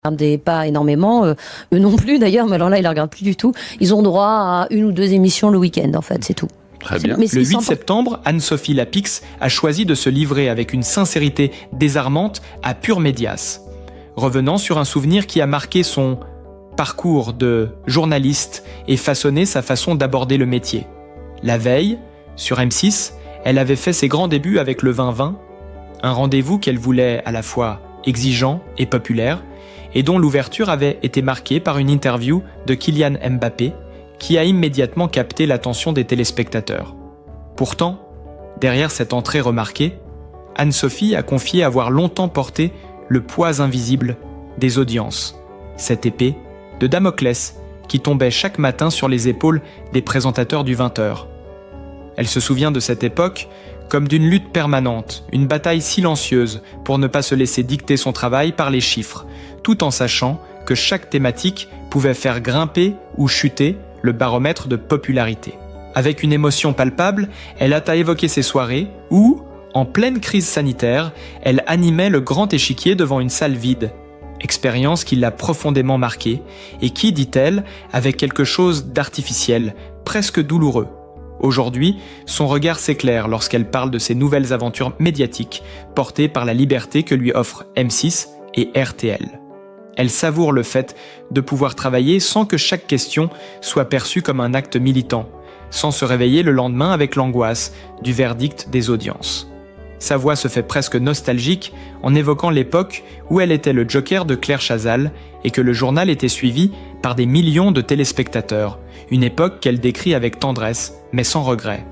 Pas énormément, eux non plus d'ailleurs, mais alors là, ils ne la regardent plus du tout. Ils ont droit à 1 ou 2 émissions le week-end, en fait, c'est tout. Très bien. Le 8 septembre, Anne-Sophie Lapix a choisi de se livrer avec une sincérité désarmante à Pure Médias, revenant sur un souvenir qui a marqué son parcours de journaliste et façonné sa façon d'aborder le métier. La veille, sur M6, elle avait fait ses grands débuts avec le 20-20, un rendez-vous qu'elle voulait à la fois exigeant et populaire, et dont l'ouverture avait été marquée par une interview de Kylian Mbappé, qui a immédiatement capté l'attention des téléspectateurs. Pourtant, derrière cette entrée remarquée, Anne-Sophie a confié avoir longtemps porté le poids invisible des audiences, cette épée de Damoclès qui tombait chaque matin sur les épaules des présentateurs du 20h. Elle se souvient de cette époque comme d'une lutte permanente, une bataille silencieuse pour ne pas se laisser dicter son travail par les chiffres, tout en sachant que chaque thématique pouvait faire grimper ou chuter le baromètre de popularité. Avec une émotion palpable, elle a évoqué ses soirées où, en pleine crise sanitaire, elle animait le grand échiquier devant une salle vide. Expérience qui l'a profondément marquée et qui, dit-elle, avait quelque chose d'artificiel, presque douloureux. Aujourd'hui, son regard s'éclaire lorsqu'elle parle de ses nouvelles aventures médiatiques portées par la liberté que lui offrent M6 et RTL. Elle savoure le fait de pouvoir travailler sans que chaque question soit perçue comme un acte militant, sans se réveiller le lendemain avec l'angoisse du verdict des audiences. Sa voix se fait presque nostalgique en évoquant l'époque où elle était le joker de Claire Chazal et que le journal était suivi par des millions de téléspectateurs, une époque qu'elle décrit avec tendresse, mais sans regret.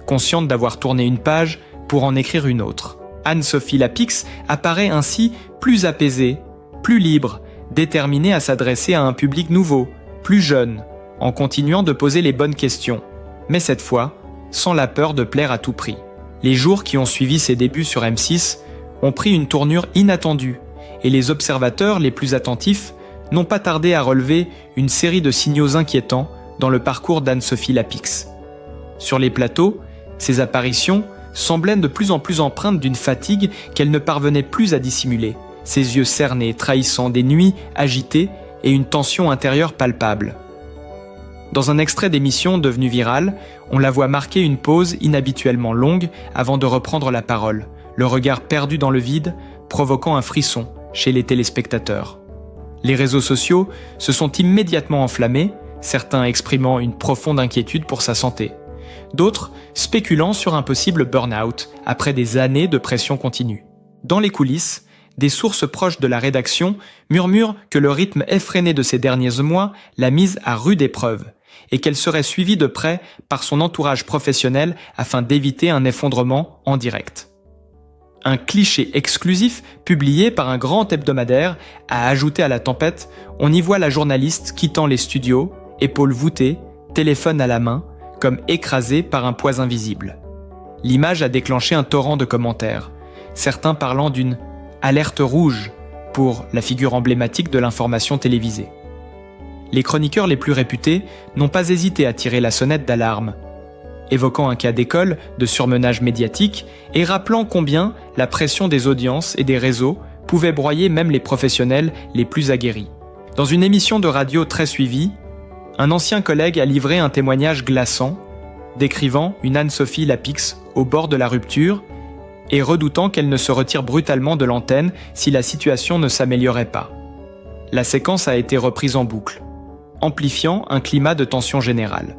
Consciente d'avoir tourné une page pour en écrire une autre, Anne-Sophie Lapix apparaît ainsi plus apaisée, plus libre, déterminée à s'adresser à un public nouveau, plus jeune, en continuant de poser les bonnes questions, mais cette fois, sans la peur de plaire à tout prix. Les jours qui ont suivi ses débuts sur M6 ont pris une tournure inattendue, et les observateurs les plus attentifs n'ont pas tardé à relever une série de signaux inquiétants dans le parcours d'Anne-Sophie Lapix. Sur les plateaux, ses apparitions semblaient de plus en plus empreintes d'une fatigue qu'elle ne parvenait plus à dissimuler, ses yeux cernés trahissant des nuits agitées et une tension intérieure palpable. Dans un extrait d'émission devenu viral, on la voit marquer une pause inhabituellement longue avant de reprendre la parole, le regard perdu dans le vide, provoquant un frisson chez les téléspectateurs. Les réseaux sociaux se sont immédiatement enflammés, certains exprimant une profonde inquiétude pour sa santé, d'autres spéculant sur un possible burn-out après des années de pression continue. Dans les coulisses, des sources proches de la rédaction murmurent que le rythme effréné de ces derniers mois l'a mise à rude épreuve et qu'elle serait suivie de près par son entourage professionnel afin d'éviter un effondrement en direct. Un cliché exclusif publié par un grand hebdomadaire a ajouté à la tempête, on y voit la journaliste quittant les studios, épaules voûtées, téléphone à la main, comme écrasée par un poids invisible. L'image a déclenché un torrent de commentaires, certains parlant d'une alerte rouge pour la figure emblématique de l'information télévisée. Les chroniqueurs les plus réputés n'ont pas hésité à tirer la sonnette d'alarme, évoquant un cas d'école de surmenage médiatique et rappelant combien la pression des audiences et des réseaux pouvait broyer même les professionnels les plus aguerris. Dans une émission de radio très suivie, un ancien collègue a livré un témoignage glaçant, décrivant une Anne-Sophie Lapix au bord de la rupture et redoutant qu'elle ne se retire brutalement de l'antenne si la situation ne s'améliorait pas. La séquence a été reprise en boucle, amplifiant un climat de tension générale.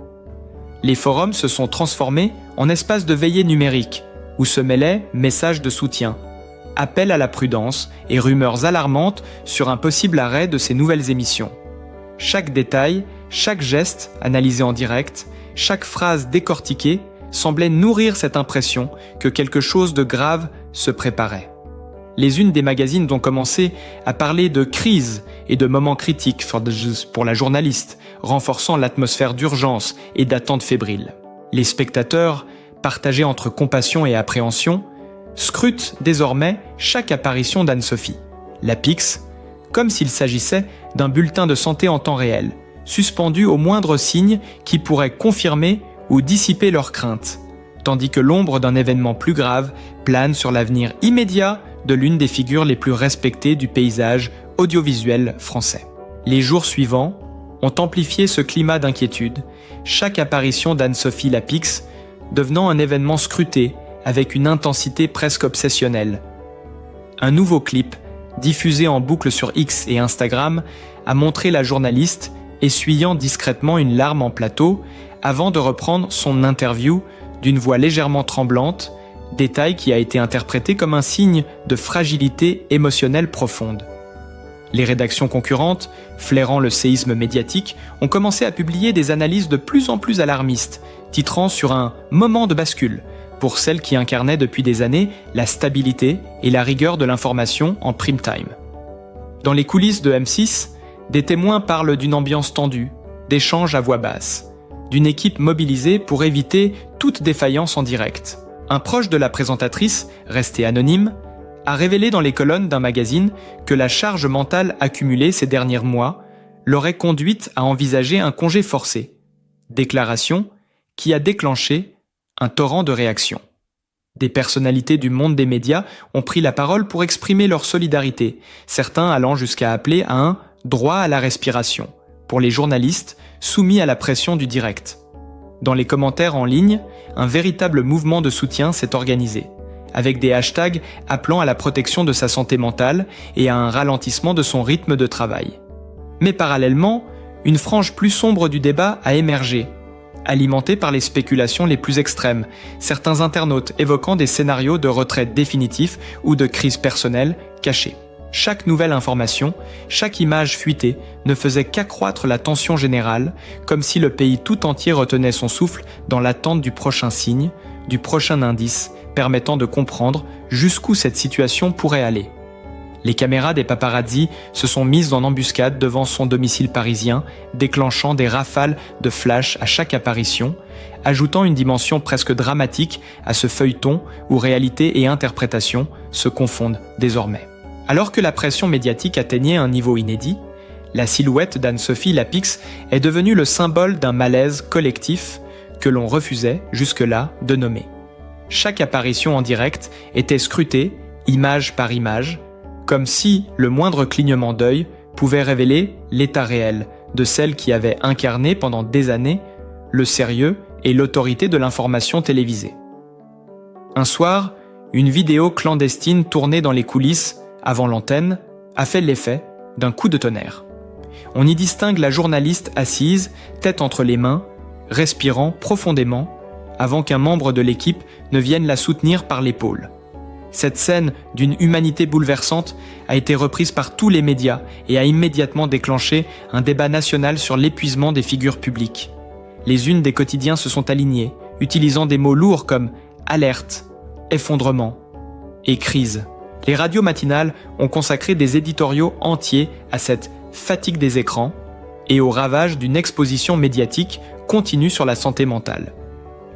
Les forums se sont transformés en espaces de veillée numérique, où se mêlaient messages de soutien, appels à la prudence et rumeurs alarmantes sur un possible arrêt de ces nouvelles émissions. Chaque détail, chaque geste analysé en direct, chaque phrase décortiquée semblait nourrir cette impression que quelque chose de grave se préparait. Les unes des magazines ont commencé à parler de crise et de moments critiques pour la journaliste, renforçant l'atmosphère d'urgence et d'attente fébrile. Les spectateurs, partagés entre compassion et appréhension, scrutent désormais chaque apparition d'Anne-Sophie Lapix, comme s'il s'agissait d'un bulletin de santé en temps réel, suspendu au moindre signe qui pourrait confirmer ou dissiper leurs craintes, tandis que l'ombre d'un événement plus grave plane sur l'avenir immédiat de l'une des figures les plus respectées du paysage audiovisuel français. Les jours suivants ont amplifié ce climat d'inquiétude, chaque apparition d'Anne-Sophie Lapix devenant un événement scruté avec une intensité presque obsessionnelle. Un nouveau clip, diffusé en boucle sur X et Instagram, a montré la journaliste essuyant discrètement une larme en plateau avant de reprendre son interview d'une voix légèrement tremblante, détail qui a été interprété comme un signe de fragilité émotionnelle profonde. Les rédactions concurrentes, flairant le séisme médiatique, ont commencé à publier des analyses de plus en plus alarmistes, titrant sur un « moment de bascule » pour celle qui incarnait depuis des années la stabilité et la rigueur de l'information en prime time. Dans les coulisses de M6, des témoins parlent d'une ambiance tendue, d'échanges à voix basse, d'une équipe mobilisée pour éviter toute défaillance en direct. Un proche de la présentatrice, resté anonyme, a révélé dans les colonnes d'un magazine que la charge mentale accumulée ces derniers mois l'aurait conduite à envisager un congé forcé. Déclaration qui a déclenché un torrent de réactions. Des personnalités du monde des médias ont pris la parole pour exprimer leur solidarité, certains allant jusqu'à appeler à un « droit à la respiration » pour les journalistes soumis à la pression du direct. Dans les commentaires en ligne, un véritable mouvement de soutien s'est organisé, avec des hashtags appelant à la protection de sa santé mentale et à un ralentissement de son rythme de travail. Mais parallèlement, une frange plus sombre du débat a émergé, alimentée par les spéculations les plus extrêmes, certains internautes évoquant des scénarios de retraite définitif ou de crise personnelle cachée. Chaque nouvelle information, chaque image fuitée ne faisait qu'accroître la tension générale, comme si le pays tout entier retenait son souffle dans l'attente du prochain signe, du prochain indice permettant de comprendre jusqu'où cette situation pourrait aller. Les caméras des paparazzi se sont mises en embuscade devant son domicile parisien, déclenchant des rafales de flash à chaque apparition, ajoutant une dimension presque dramatique à ce feuilleton où réalité et interprétation se confondent désormais. Alors que la pression médiatique atteignait un niveau inédit, la silhouette d'Anne-Sophie Lapix est devenue le symbole d'un malaise collectif que l'on refusait jusque-là de nommer. Chaque apparition en direct était scrutée, image par image, comme si le moindre clignement d'œil pouvait révéler l'état réel de celle qui avait incarné pendant des années le sérieux et l'autorité de l'information télévisée. Un soir, une vidéo clandestine tournée dans les coulisses avant l'antenne a fait l'effet d'un coup de tonnerre. On y distingue la journaliste assise, tête entre les mains, respirant profondément, avant qu'un membre de l'équipe ne vienne la soutenir par l'épaule. Cette scène d'une humanité bouleversante a été reprise par tous les médias et a immédiatement déclenché un débat national sur l'épuisement des figures publiques. Les unes des quotidiens se sont alignées, utilisant des mots lourds comme « alerte »,« effondrement » et « crise ». Les radios matinales ont consacré des éditoriaux entiers à cette fatigue des écrans et au ravage d'une exposition médiatique continue sur la santé mentale.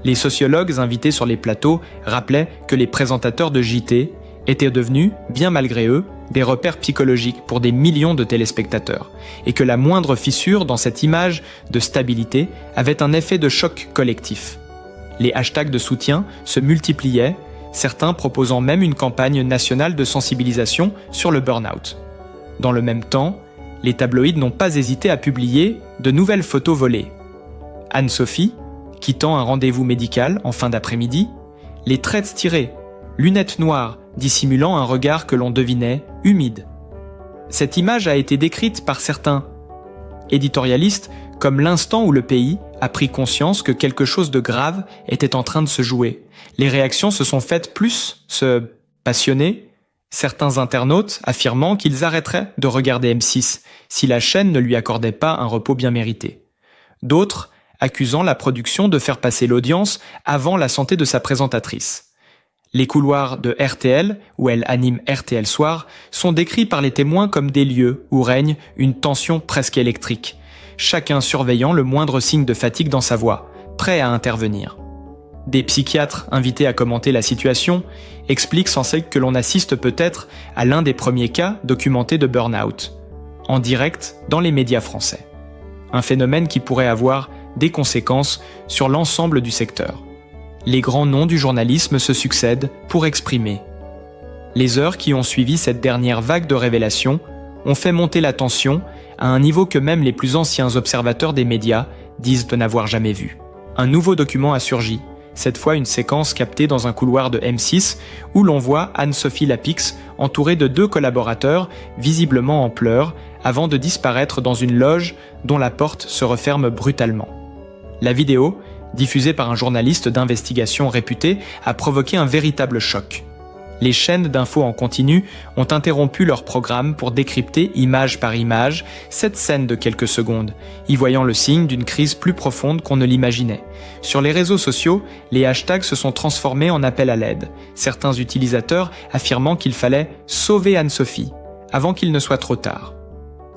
Les sociologues invités sur les plateaux rappelaient que les présentateurs de JT étaient devenus, bien malgré eux, des repères psychologiques pour des millions de téléspectateurs, et que la moindre fissure dans cette image de stabilité avait un effet de choc collectif. Les hashtags de soutien se multipliaient, certains proposant même une campagne nationale de sensibilisation sur le burn-out. Dans le même temps, les tabloïds n'ont pas hésité à publier de nouvelles photos volées. Anne-Sophie, quittant un rendez-vous médical en fin d'après-midi, les traits tirés, lunettes noires dissimulant un regard que l'on devinait humide. Cette image a été décrite par certains éditorialistes comme l'instant où le pays a pris conscience que quelque chose de grave était en train de se jouer. Les réactions se sont faites plus se passionner, certains internautes affirmant qu'ils arrêteraient de regarder M6 si la chaîne ne lui accordait pas un repos bien mérité. D'autres accusant la production de faire passer l'audience avant la santé de sa présentatrice. Les couloirs de RTL, où elle anime RTL Soir, sont décrits par les témoins comme des lieux où règne une tension presque électrique, chacun surveillant le moindre signe de fatigue dans sa voix, prêt à intervenir. Des psychiatres invités à commenter la situation expliquent sans cesse que l'on assiste peut-être à l'un des premiers cas documentés de burn-out, en direct dans les médias français. Un phénomène qui pourrait avoir des conséquences sur l'ensemble du secteur. Les grands noms du journalisme se succèdent pour exprimer. Les heures qui ont suivi cette dernière vague de révélations ont fait monter la tension à un niveau que même les plus anciens observateurs des médias disent de n'avoir jamais vu. Un nouveau document a surgi, cette fois une séquence captée dans un couloir de M6 où l'on voit Anne-Sophie Lapix entourée de 2 collaborateurs, visiblement en pleurs, avant de disparaître dans une loge dont la porte se referme brutalement. La vidéo, diffusée par un journaliste d'investigation réputé, a provoqué un véritable choc. Les chaînes d'infos en continu ont interrompu leur programme pour décrypter image par image cette scène de quelques secondes, y voyant le signe d'une crise plus profonde qu'on ne l'imaginait. Sur les réseaux sociaux, les hashtags se sont transformés en appels à l'aide, certains utilisateurs affirmant qu'il fallait « sauver Anne-Sophie » avant qu'il ne soit trop tard.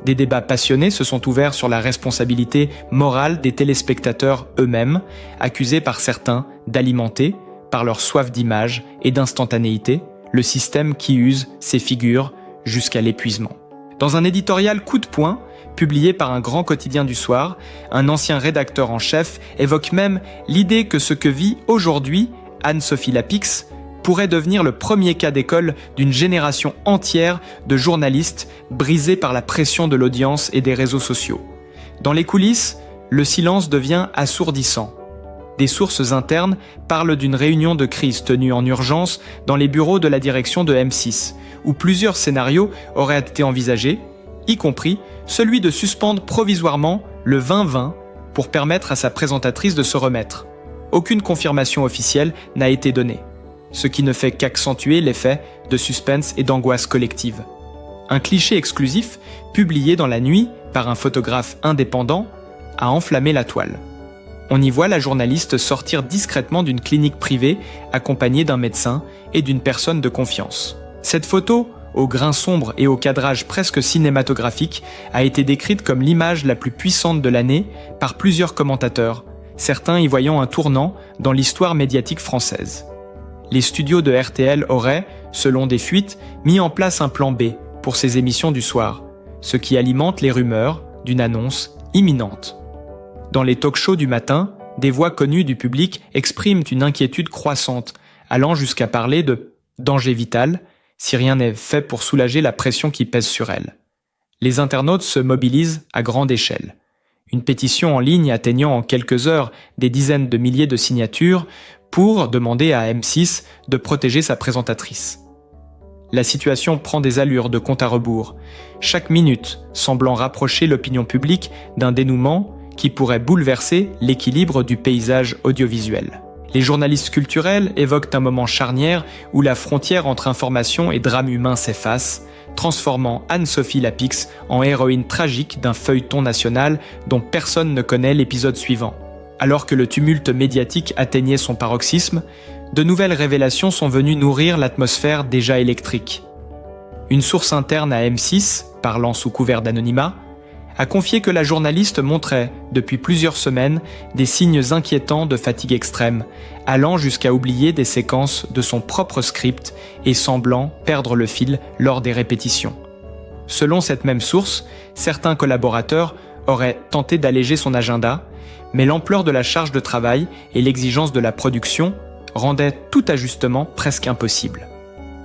Des débats passionnés se sont ouverts sur la responsabilité morale des téléspectateurs eux-mêmes, accusés par certains d'alimenter, par leur soif d'image et d'instantanéité, le système qui use ces figures jusqu'à l'épuisement. Dans un éditorial coup de poing, publié par un grand quotidien du soir, un ancien rédacteur en chef évoque même l'idée que ce que vit aujourd'hui Anne-Sophie Lapix pourrait devenir le premier cas d'école d'une génération entière de journalistes brisés par la pression de l'audience et des réseaux sociaux. Dans les coulisses, le silence devient assourdissant. Des sources internes parlent d'une réunion de crise tenue en urgence dans les bureaux de la direction de M6, où plusieurs scénarios auraient été envisagés, y compris celui de suspendre provisoirement le 20-20 pour permettre à sa présentatrice de se remettre. Aucune confirmation officielle n'a été donnée, ce qui ne fait qu'accentuer l'effet de suspense et d'angoisse collective. Un cliché exclusif, publié dans la nuit par un photographe indépendant, a enflammé la toile. On y voit la journaliste sortir discrètement d'une clinique privée accompagnée d'un médecin et d'une personne de confiance. Cette photo, au grain sombre et au cadrage presque cinématographique, a été décrite comme l'image la plus puissante de l'année par plusieurs commentateurs, certains y voyant un tournant dans l'histoire médiatique française. Les studios de RTL auraient, selon des fuites, mis en place un plan B pour ces émissions du soir, ce qui alimente les rumeurs d'une annonce imminente. Dans les talk-shows du matin, des voix connues du public expriment une inquiétude croissante, allant jusqu'à parler de « danger vital » si rien n'est fait pour soulager la pression qui pèse sur elles. Les internautes se mobilisent à grande échelle. Une pétition en ligne atteignant en quelques heures des dizaines de milliers de signatures pour demander à M6 de protéger sa présentatrice. La situation prend des allures de compte à rebours, chaque minute semblant rapprocher l'opinion publique d'un dénouement qui pourrait bouleverser l'équilibre du paysage audiovisuel. Les journalistes culturels évoquent un moment charnière où la frontière entre information et drame humain s'efface, transformant Anne-Sophie Lapix en héroïne tragique d'un feuilleton national dont personne ne connaît l'épisode suivant. Alors que le tumulte médiatique atteignait son paroxysme, de nouvelles révélations sont venues nourrir l'atmosphère déjà électrique. Une source interne à M6, parlant sous couvert d'anonymat, a confié que la journaliste montrait, depuis plusieurs semaines, des signes inquiétants de fatigue extrême, allant jusqu'à oublier des séquences de son propre script et semblant perdre le fil lors des répétitions. Selon cette même source, certains collaborateurs auraient tenté d'alléger son agenda, mais l'ampleur de la charge de travail et l'exigence de la production rendaient tout ajustement presque impossible.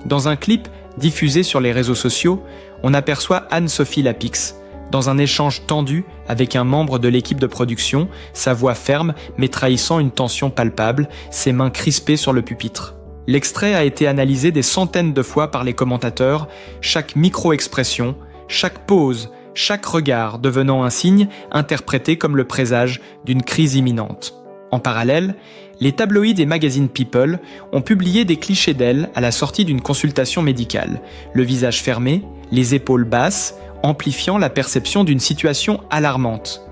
Dans un clip diffusé sur les réseaux sociaux, on aperçoit Anne-Sophie Lapix, dans un échange tendu avec un membre de l'équipe de production, sa voix ferme mais trahissant une tension palpable, ses mains crispées sur le pupitre. L'extrait a été analysé des centaines de fois par les commentateurs, chaque micro-expression, chaque pause, chaque regard devenant un signe interprété comme le présage d'une crise imminente. En parallèle, les tabloïds et magazines People ont publié des clichés d'elle à la sortie d'une consultation médicale, le visage fermé, les épaules basses, amplifiant la perception d'une situation alarmante.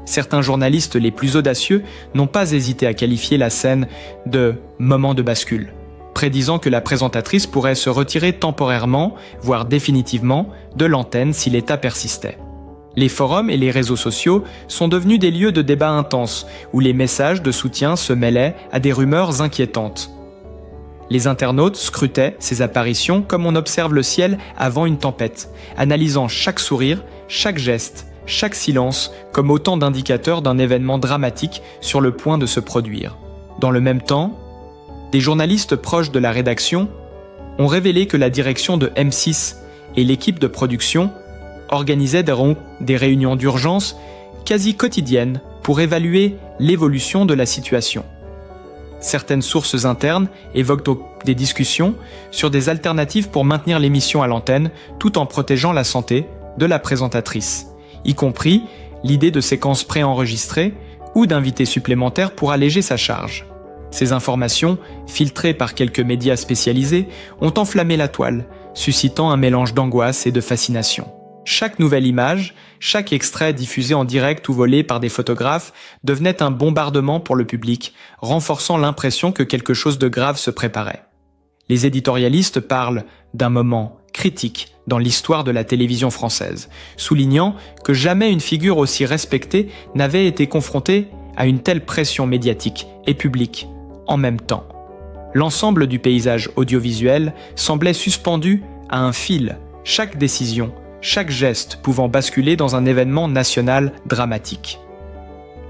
Certains journalistes les plus audacieux n'ont pas hésité à qualifier la scène de « moment de bascule », prédisant que la présentatrice pourrait se retirer temporairement, voire définitivement, de l'antenne si l'état persistait. Les forums et les réseaux sociaux sont devenus des lieux de débat intenses, où les messages de soutien se mêlaient à des rumeurs inquiétantes. Les internautes scrutaient ces apparitions comme on observe le ciel avant une tempête, analysant chaque sourire, chaque geste, chaque silence comme autant d'indicateurs d'un événement dramatique sur le point de se produire. Dans le même temps, des journalistes proches de la rédaction ont révélé que la direction de M6 et l'équipe de production organisait des réunions d'urgence quasi quotidiennes pour évaluer l'évolution de la situation. Certaines sources internes évoquent donc des discussions sur des alternatives pour maintenir l'émission à l'antenne tout en protégeant la santé de la présentatrice, y compris l'idée de séquences préenregistrées ou d'invités supplémentaires pour alléger sa charge. Ces informations, filtrées par quelques médias spécialisés, ont enflammé la toile, suscitant un mélange d'angoisse et de fascination. Chaque nouvelle image, chaque extrait diffusé en direct ou volé par des photographes devenait un bombardement pour le public, renforçant l'impression que quelque chose de grave se préparait. Les éditorialistes parlent d'un moment critique dans l'histoire de la télévision française, soulignant que jamais une figure aussi respectée n'avait été confrontée à une telle pression médiatique et publique en même temps. L'ensemble du paysage audiovisuel semblait suspendu à un fil, chaque décision, chaque geste pouvant basculer dans un événement national dramatique.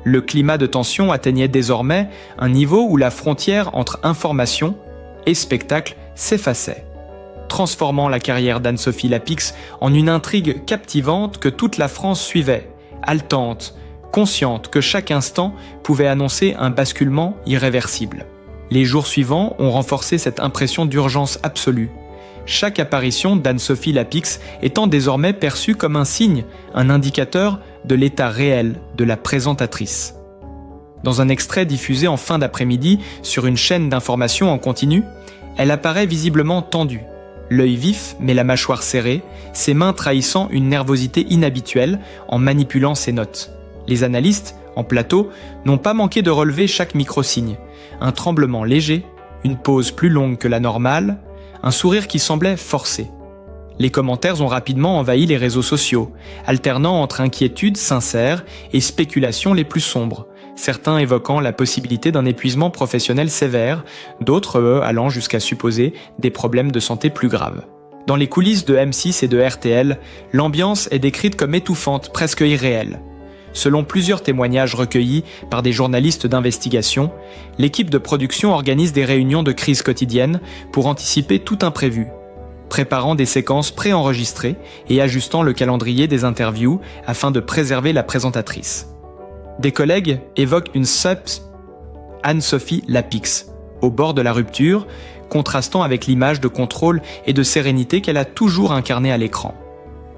Le climat de tension atteignait désormais un niveau où la frontière entre information et spectacle s'effaçait, transformant la carrière d'Anne-Sophie Lapix en une intrigue captivante que toute la France suivait, haletante, consciente que chaque instant pouvait annoncer un basculement irréversible. Les jours suivants ont renforcé cette impression d'urgence absolue, chaque apparition d'Anne-Sophie Lapix étant désormais perçue comme un signe, un indicateur de l'état réel de la présentatrice. Dans un extrait diffusé en fin d'après-midi sur une chaîne d'information en continu, elle apparaît visiblement tendue, l'œil vif mais la mâchoire serrée, ses mains trahissant une nervosité inhabituelle en manipulant ses notes. Les analystes, en plateau, n'ont pas manqué de relever chaque micro-signe, un tremblement léger, une pause plus longue que la normale, un sourire qui semblait forcé. Les commentaires ont rapidement envahi les réseaux sociaux, alternant entre inquiétudes sincères et spéculations les plus sombres, certains évoquant la possibilité d'un épuisement professionnel sévère, d'autres allant jusqu'à supposer des problèmes de santé plus graves. Dans les coulisses de M6 et de RTL, l'ambiance est décrite comme étouffante, presque irréelle. Selon plusieurs témoignages recueillis par des journalistes d'investigation, l'équipe de production organise des réunions de crise quotidiennes pour anticiper tout imprévu, préparant des séquences préenregistrées et ajustant le calendrier des interviews afin de préserver la présentatrice. Des collègues évoquent une Anne-Sophie Lapix, au bord de la rupture, contrastant avec l'image de contrôle et de sérénité qu'elle a toujours incarnée à l'écran.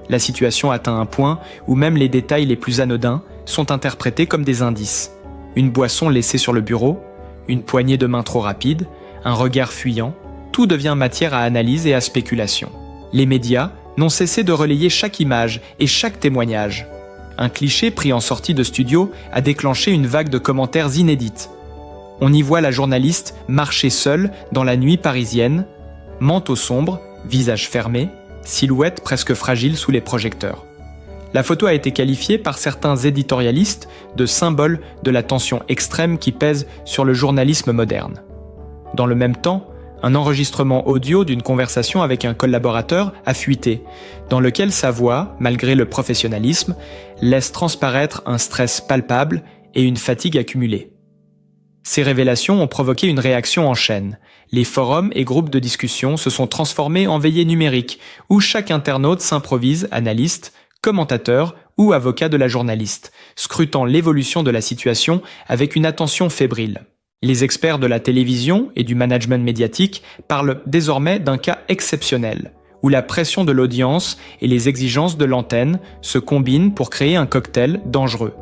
La situation atteint un point où même les détails les plus anodins sont interprétés comme des indices. Une boisson laissée sur le bureau, une poignée de main trop rapide, un regard fuyant, tout devient matière à analyse et à spéculation. Les médias n'ont cessé de relayer chaque image et chaque témoignage. Un cliché pris en sortie de studio a déclenché une vague de commentaires inédites. On y voit la journaliste marcher seule dans la nuit parisienne, manteau sombre, visage fermé, silhouette presque fragile sous les projecteurs. La photo a été qualifiée par certains éditorialistes de symbole de la tension extrême qui pèse sur le journalisme moderne. Dans le même temps, un enregistrement audio d'une conversation avec un collaborateur a fuité, dans lequel sa voix, malgré le professionnalisme, laisse transparaître un stress palpable et une fatigue accumulée. Ces révélations ont provoqué une réaction en chaîne. Les forums et groupes de discussion se sont transformés en veillées numériques, où chaque internaute s'improvise analyste, commentateur ou avocat de la journaliste, scrutant l'évolution de la situation avec une attention fébrile. Les experts de la télévision et du management médiatique parlent désormais d'un cas exceptionnel, où la pression de l'audience et les exigences de l'antenne se combinent pour créer un cocktail dangereux.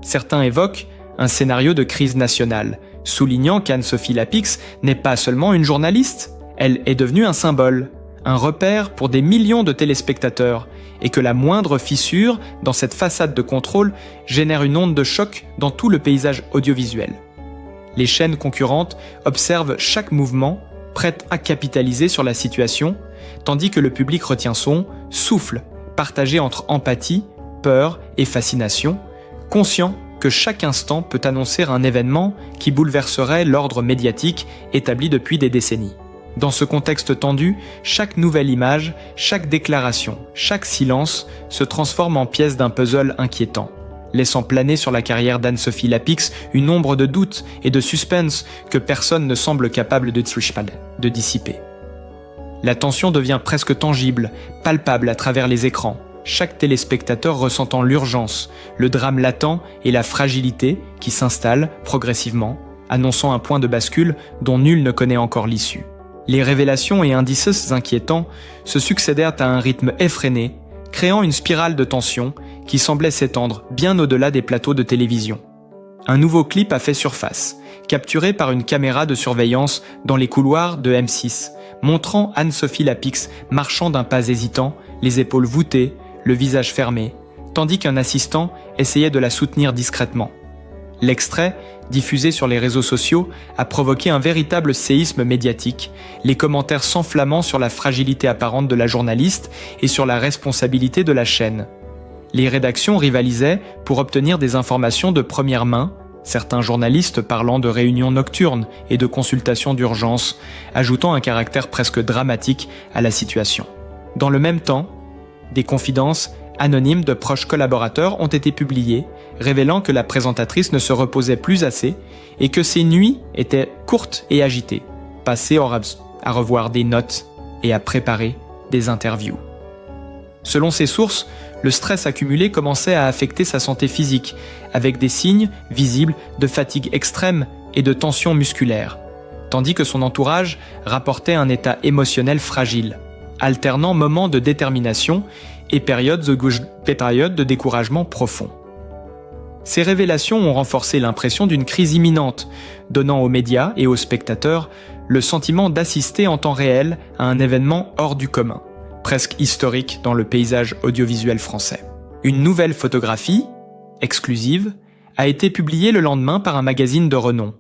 Certains évoquent un scénario de crise nationale, soulignant qu'Anne-Sophie Lapix n'est pas seulement une journaliste, elle est devenue un symbole, un repère pour des millions de téléspectateurs, et que la moindre fissure dans cette façade de contrôle génère une onde de choc dans tout le paysage audiovisuel. Les chaînes concurrentes observent chaque mouvement, prêtes à capitaliser sur la situation, tandis que le public retient son souffle, partagé entre empathie, peur et fascination, conscient que chaque instant peut annoncer un événement qui bouleverserait l'ordre médiatique établi depuis des décennies. Dans ce contexte tendu, chaque nouvelle image, chaque déclaration, chaque silence se transforme en pièce d'un puzzle inquiétant, laissant planer sur la carrière d'Anne-Sophie Lapix une ombre de doute et de suspense que personne ne semble capable de dissiper. La tension devient presque tangible, palpable à travers les écrans, chaque téléspectateur ressentant l'urgence, le drame latent et la fragilité qui s'installe progressivement, annonçant un point de bascule dont nul ne connaît encore l'issue. Les révélations et indices inquiétants se succédèrent à un rythme effréné, créant une spirale de tension qui semblait s'étendre bien au-delà des plateaux de télévision. Un nouveau clip a fait surface, capturé par une caméra de surveillance dans les couloirs de M6, montrant Anne-Sophie Lapix marchant d'un pas hésitant, les épaules voûtées, le visage fermé, tandis qu'un assistant essayait de la soutenir discrètement. L'extrait, diffusé sur les réseaux sociaux, a provoqué un véritable séisme médiatique, les commentaires s'enflammant sur la fragilité apparente de la journaliste et sur la responsabilité de la chaîne. Les rédactions rivalisaient pour obtenir des informations de première main, certains journalistes parlant de réunions nocturnes et de consultations d'urgence, ajoutant un caractère presque dramatique à la situation. Dans le même temps, des confidences anonymes de proches collaborateurs ont été publiées, révélant que la présentatrice ne se reposait plus assez et que ses nuits étaient courtes et agitées, passées à revoir des notes et à préparer des interviews. Selon ces sources, le stress accumulé commençait à affecter sa santé physique, avec des signes visibles de fatigue extrême et de tension musculaire, tandis que son entourage rapportait un état émotionnel fragile, alternant moments de détermination et périodes de découragement profond. Ces révélations ont renforcé l'impression d'une crise imminente, donnant aux médias et aux spectateurs le sentiment d'assister en temps réel à un événement hors du commun, presque historique dans le paysage audiovisuel français. Une nouvelle photographie, exclusive, a été publiée le lendemain par un magazine de renom.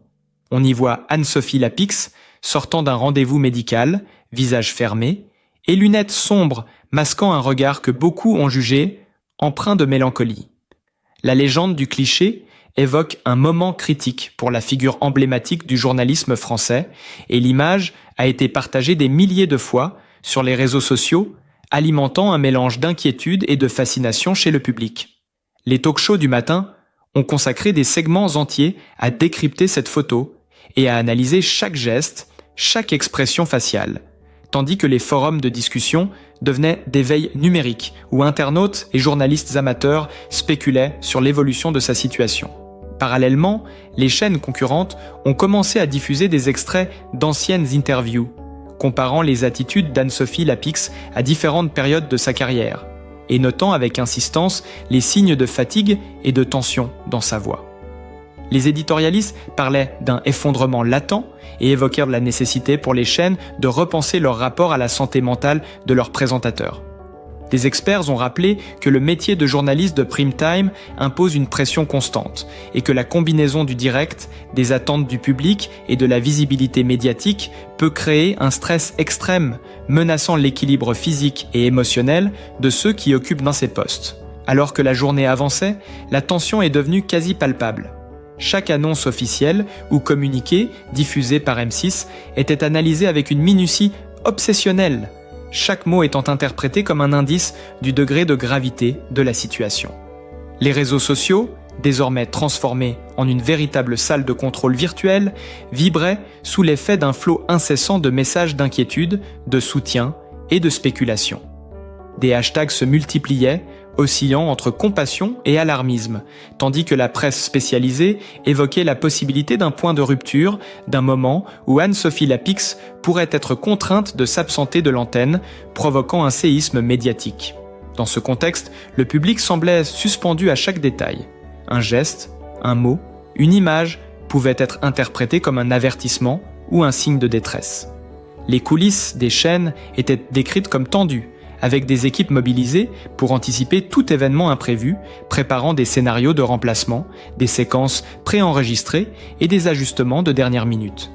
On y voit Anne-Sophie Lapix sortant d'un rendez-vous médical, visage fermé, et lunettes sombres masquant un regard que beaucoup ont jugé empreint de mélancolie. La légende du cliché évoque un moment critique pour la figure emblématique du journalisme français et l'image a été partagée des milliers de fois sur les réseaux sociaux, alimentant un mélange d'inquiétude et de fascination chez le public. Les talk-shows du matin ont consacré des segments entiers à décrypter cette photo et à analyser chaque geste, chaque expression faciale, tandis que les forums de discussion devenaient des veilles numériques où internautes et journalistes amateurs spéculaient sur l'évolution de sa situation. Parallèlement, les chaînes concurrentes ont commencé à diffuser des extraits d'anciennes interviews, comparant les attitudes d'Anne-Sophie Lapix à différentes périodes de sa carrière, et notant avec insistance les signes de fatigue et de tension dans sa voix. Les éditorialistes parlaient d'un effondrement latent et évoquèrent la nécessité pour les chaînes de repenser leur rapport à la santé mentale de leurs présentateurs. Des experts ont rappelé que le métier de journaliste de prime time impose une pression constante et que la combinaison du direct, des attentes du public et de la visibilité médiatique peut créer un stress extrême, menaçant l'équilibre physique et émotionnel de ceux qui occupent dans ces postes. Alors que la journée avançait, la tension est devenue quasi palpable. Chaque annonce officielle ou communiqué diffusé par M6 était analysé avec une minutie obsessionnelle, chaque mot étant interprété comme un indice du degré de gravité de la situation. Les réseaux sociaux, désormais transformés en une véritable salle de contrôle virtuelle, vibraient sous l'effet d'un flot incessant de messages d'inquiétude, de soutien et de spéculation. Des hashtags se multipliaient, oscillant entre compassion et alarmisme, tandis que la presse spécialisée évoquait la possibilité d'un point de rupture, d'un moment où Anne-Sophie Lapix pourrait être contrainte de s'absenter de l'antenne, provoquant un séisme médiatique. Dans ce contexte, le public semblait suspendu à chaque détail. Un geste, un mot, une image pouvaient être interprétés comme un avertissement ou un signe de détresse. Les coulisses des chaînes étaient décrites comme tendues, avec des équipes mobilisées pour anticiper tout événement imprévu, préparant des scénarios de remplacement, des séquences préenregistrées et des ajustements de dernière minute.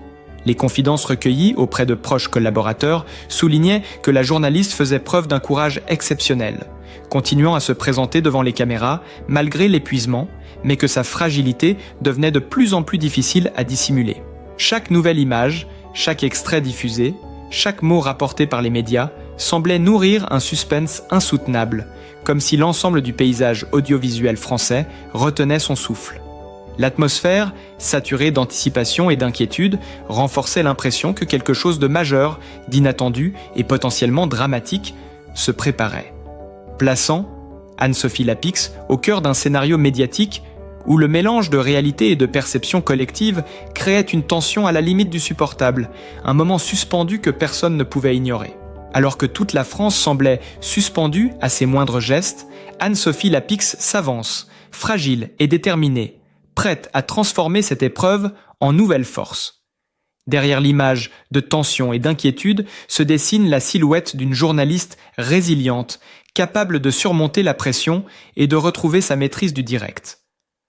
Les confidences recueillies auprès de proches collaborateurs soulignaient que la journaliste faisait preuve d'un courage exceptionnel, continuant à se présenter devant les caméras malgré l'épuisement, mais que sa fragilité devenait de plus en plus difficile à dissimuler. Chaque nouvelle image, chaque extrait diffusé, chaque mot rapporté par les médias semblait nourrir un suspense insoutenable, comme si l'ensemble du paysage audiovisuel français retenait son souffle. L'atmosphère, saturée d'anticipation et d'inquiétude, renforçait l'impression que quelque chose de majeur, d'inattendu et potentiellement dramatique se préparait, plaçant Anne-Sophie Lapix, au cœur d'un scénario médiatique où le mélange de réalité et de perception collective créait une tension à la limite du supportable, un moment suspendu que personne ne pouvait ignorer. Alors que toute la France semblait suspendue à ses moindres gestes, Anne-Sophie Lapix s'avance, fragile et déterminée, prête à transformer cette épreuve en nouvelle force. Derrière l'image de tension et d'inquiétude se dessine la silhouette d'une journaliste résiliente, capable de surmonter la pression et de retrouver sa maîtrise du direct.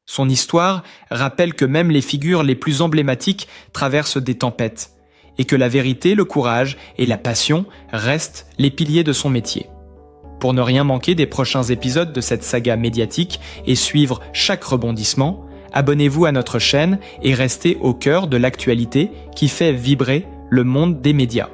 Son histoire rappelle que même les figures les plus emblématiques traversent des tempêtes, et que la vérité, le courage et la passion restent les piliers de son métier. Pour ne rien manquer des prochains épisodes de cette saga médiatique et suivre chaque rebondissement, abonnez-vous à notre chaîne et restez au cœur de l'actualité qui fait vibrer le monde des médias.